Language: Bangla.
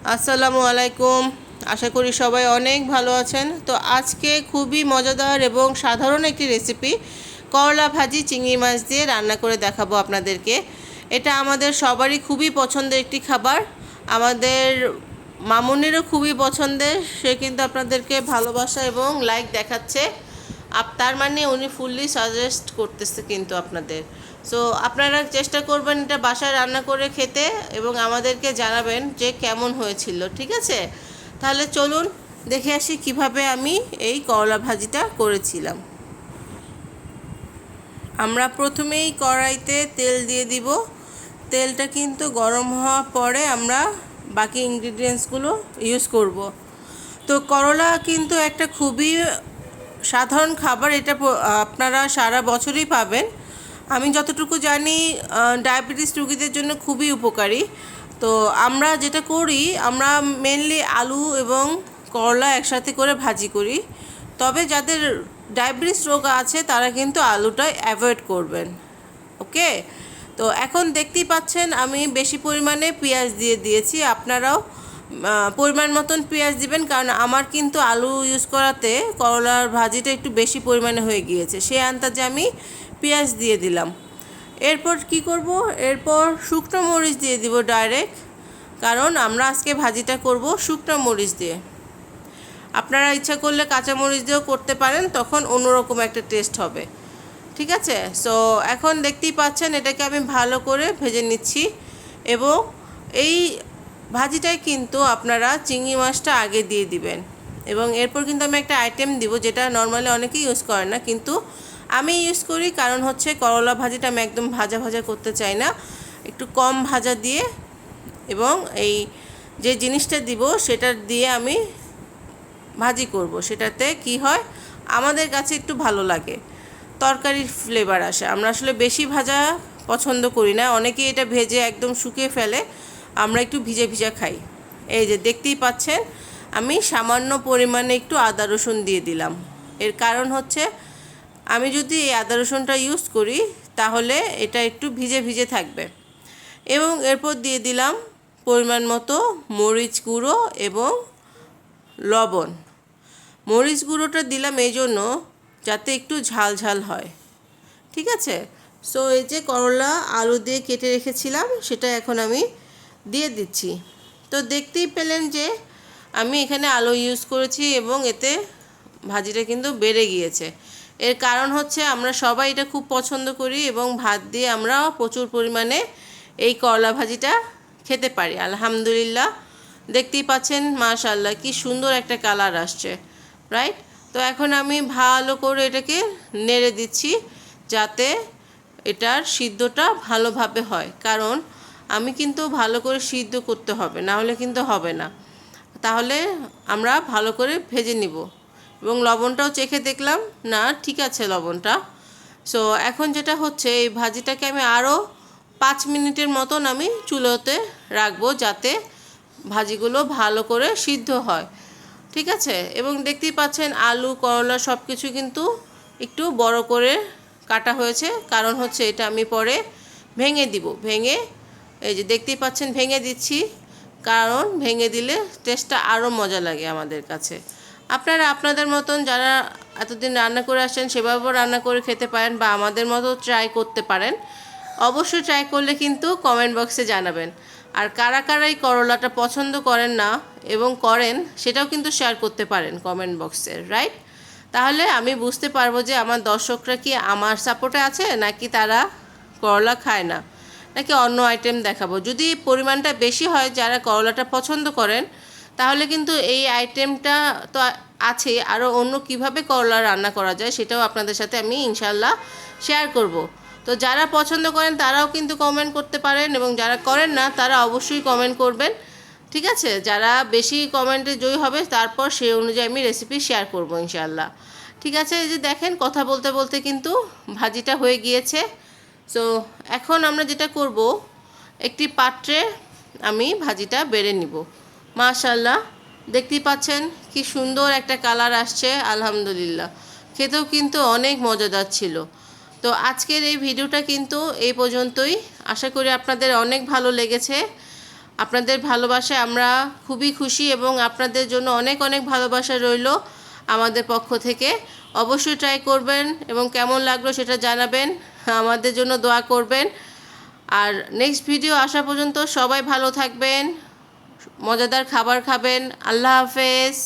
আসসালামু আলাইকুম। আশা করি সবাই অনেক ভালো আছেন। তো আজকে খুবই মজাদার এবং সাধারণ একটি রেসিপি করলা ভাজি চিংড়ি মাছ দিয়ে রান্না করে দেখাবো আপনাদেরকে। এটা আমাদের সবারই খুবই পছন্দের একটি খাবার, আমাদের মামুনিরও খুবই পছন্দের। সে কিন্তু আপনাদেরকে ভালোবাসা এবং লাইক দেখাচ্ছে, তার মানে উনি ফুললি সাজেস্ট করতেছে কিন্তু আপনাদের। সো আপনারা চেষ্টা করবেন এটা বাসায় রান্না করে খেতে এবং আমাদেরকে জানাবেন যে কেমন হয়েছিল, ঠিক আছে? তাহলে চলুন দেখে আসি কিভাবে আমি এই করলা ভাজিটা করেছিলাম। আমরা প্রথমেই কড়াইতে তেল দিয়ে দিব। তেলটা কিন্তু গরম হওয়ার পরে আমরা বাকি ইনগ্রিডিয়েন্টসগুলো ইউজ করব। তো করলা কিন্তু একটা খুবই সাধারণ খাবার, এটা আপনারা সারা বছরই পাবেন। আমি যতটুকু জানি ডায়াবেটিস রোগীদের জন্য খুবই উপকারী। তো আমরা যেটা করি, আমরা মেনলি আলু এবং করলা একসাথে করে ভাজি করি। তবে যাদের ডায়াবেটিস রোগ আছে তারা কিন্তু আলুটা অ্যাভয়েড করবেন। ওকে, তো এখন দেখতেই পাচ্ছেন আমি বেশি পরিমাণে পেঁয়াজ দিয়ে দিয়েছি। আপনারাও পরিমাণ মতন পেঁয়াজ দিবেন, কারণ আমার কিন্তু আলু ইউজ করাতে করলার ভাজিটা একটু বেশি পরিমাণে হয়ে গিয়েছে, সেই আন্দাজে আমি পেঁয়াজ দিয়ে দিলাম। এরপর কি করব, এরপর শুকনো মরিচ দিয়ে দিব ডাইরেক্ট, কারণ আমরা আজকে ভাজিটা করব শুকনো মরিচ দিয়ে। আপনারা ইচ্ছা করলে কাঁচা মরিচ দিয়েও করতে পারেন, তখন অন্যরকম একটা টেস্ট হবে, ঠিক আছে? সো এখন দেখতেই পাচ্ছেন এটাকে আমি ভালো করে ভেজে নিচ্ছি। এবং এই ভাজিটায় কিন্তু আপনারা চিংড়ি মাছটা আগে দিয়ে দিবেন। এবং এরপর কিন্তু আমি একটা আইটেম দিব যেটা নর্মালি অনেকেই ইউজ করে না, কিন্তু আমি ইউজ করি। কারণ হচ্ছে করলা ভাজিটা আমি একদম ভাজা ভাজা করতে চাই না, একটু কম ভাজা দিয়ে এবং এই যে জিনিসটা দিব সেটা দিয়ে আমি ভাজি করব। সেটাতে কি হয়, আমাদের কাছে একটু ভালো লাগে, তরকারির ফ্লেভার আসে। আমরা আসলে বেশি ভাজা পছন্দ করি না, অনেকেই এটা ভেজে একদম শুকিয়ে ফেলে, আমরা একটু ভিজে ভিজা খাই। এই যে দেখতেই পাচ্ছেন আমি সামান্য পরিমাণে একটু আদা রসুন দিয়ে দিলাম। এর কারণ হচ্ছে আমি যদি এই আদা রসুনটা ইউজ করি তাহলে এটা একটু ভিজে ভিজে থাকবে। এবং এরপর দিয়ে দিলাম পরিমাণ মতো মরিচ গুঁড়ো এবং লবণ। মরিচ গুঁড়োটা দিলাম এই জন্য যাতে একটু ঝাল ঝাল হয়, ঠিক আছে? সো এই যে করলা আলু দিয়ে কেটে রেখেছিলাম সেটা এখন আমি দিয়ে দিচ্ছি। তো দেখতেই পেলেন যে আমি এখানে আলু ইউজ করেছি এবং এতে ভাজিটা কিন্তু বেড়ে গিয়েছে। এর কারণ হচ্ছে আমরা সবাই এটা খুব পছন্দ করি এবং ভাত দিয়ে আমরা প্রচুর পরিমাণে এই করলা ভাজিটা খেতে পারি। আলহামদুলিল্লাহ, দেখতেই পাচ্ছেন মাশাআল্লাহ কি সুন্দর একটা কালার আসছে, রাইট? তো এখন আমি ভালো করে এটাকে নেড়ে দিচ্ছি যাতে এটার সিদ্ধটা ভালোভাবে হয়, কারণ আমি কিন্তু ভালো করে সিদ্ধ করতে হবে, না হলে কিন্তু হবে না। তাহলে আমরা ভালো করে ভেজে নিব। এবং লবণটাও চেখে দেখলাম, না ঠিক আছে লবণটা। সো এখন যেটা হচ্ছে, এই ভাজিটাকে আমি আরও 5 মিনিটের মতন আমি চুলোতে রাখবো যাতে ভাজিগুলো ভালো করে সিদ্ধ হয়, ঠিক আছে? এবং দেখতেই পাচ্ছেন আলু করলা সব কিছু কিন্তু একটু বড় করে কাটা হয়েছে, কারণ হচ্ছে এটা আমি পরে ভেঙে দিব। ভেঙে এই যে দেখতেই পাচ্ছেন ভেঙে দিচ্ছি, কারণ ভেঙে দিলে টেস্টটা আরও মজা লাগে আমাদের কাছে। আপনারা আপনাদের মতন যারা এতদিন রান্না করে আসছেন সেভাবেও রান্না করে খেতে পারেন, বা আমাদের মতো ট্রাই করতে পারেন। অবশ্যই ট্রাই করলে কিন্তু কমেন্ট বক্সে জানাবেন। আর কারা কারা এই করলাটা পছন্দ করেন না এবং করেন সেটাও কিন্তু শেয়ার করতে পারেন কমেন্ট বক্সে, রাইট? তাহলে আমি বুঝতে পারবো যে আমার দর্শকরা কি আমার সাপোর্টে আছে নাকি তারা করলা খায় না, নাকি অন্য আইটেম দেখাবো। যদি পরিমাণটা বেশি হয় যারা করলাটা পছন্দ করেন তাহলে কিন্তু এই আইটেমটা তো আছে, আরও অন্য কিভাবে করলা রান্না করা যায় সেটাও আপনাদের সাথে আমি ইনশাল্লাহ শেয়ার করব। তো যারা পছন্দ করেন তারাও কিন্তু কমেন্ট করতে পারেন, এবং যারা করেন না তারা অবশ্যই কমেন্ট করবেন, ঠিক আছে? যারা বেশি কমেন্টে জয়ী হবে তারপর সেই অনুযায়ী আমি রেসিপি শেয়ার করব ইনশাল্লাহ, ঠিক আছে? এই যে দেখেন কথা বলতে বলতে কিন্তু ভাজিটা হয়ে গিয়েছে। সো এখন আমরা যেটা করব, একটি পাত্রে আমি ভাজিটা বেড়ে নিব। মাশাআল্লাহ, দেখতেই পাচ্ছেন কি সুন্দর একটা কালার আসছে, আলহামদুলিল্লাহ। খেতেও কিন্তু অনেক মজাদার ছিল। তো আজকের এই ভিডিওটা কিন্তু এই পর্যন্তই। আশা করি আপনাদের অনেক ভালো লেগেছে। আপনাদের ভালোবাসায় আমরা খুবই খুশি এবং আপনাদের জন্য অনেক অনেক ভালোবাসা রইল আমাদের পক্ষ থেকে। অবশ্যই ট্রাই করবেন এবং কেমন লাগলো সেটা জানাবেন, আমাদের জন্য দোয়া করবেন। আর নেক্সট ভিডিও আসা পর্যন্ত সবাই ভালো থাকবেন, মজাদার খাবার খাবেন। আল্লাহ হাফেজ।